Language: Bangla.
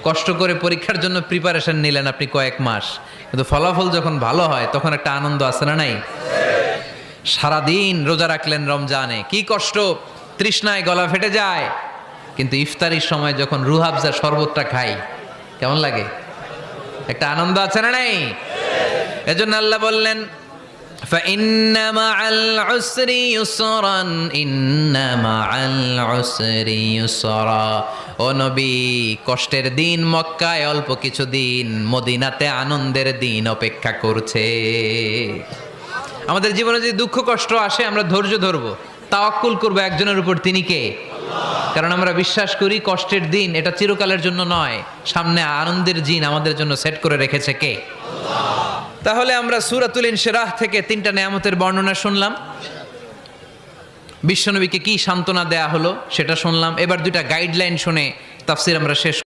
কষ্ট করে পরীক্ষার জন্য প্রিপারেশন নিলেন আপনি কয়েক মাস, কিন্তু ফলাফল যখন ভালো হয় তখন একটা আনন্দ আছে না নাই? সারাদিন রোজা রাখলেন রমজানে, কি কষ্ট, তৃষ্ণায় গলা ফেটে যায়, কিন্তু ইফতারির সময় যখন রুহাবজা শরবতটা খাই কেমন লাগে? একটা আনন্দ আছে না নাই? এজন্য আল্লাহ বললেন فإن مع العسر يسرا إن مع العسر يسرا। ও নবী, কষ্টের দিন মক্কায় অল্প কিছু দিন, মদিনাতে আনন্দের দিন অপেক্ষা করছে। আমাদের জীবনে যদি দুঃখ কষ্ট আসে আমরা ধৈর্য ধরবো, তাওয়াক্কুল করবো একজনের উপর, তিনি কে? কারণ আমরা বিশ্বাস করি কষ্টের দিন এটা চিরকালের জন্য নয়, সামনে আনন্দের দিন আমাদের জন্য সেট করে রেখেছে কে? তাহলে আমরা সূরাতুল ইনশিরাহ থেকে 3টা নেয়ামতের বর্ণনা শুনলাম, বিশ্বনবীকে কি সান্ত্বনা দেয়া হলো সেটা শুনলাম। এবার 2টা গাইডলাইন শুনে তাফসীর আমরা শেষ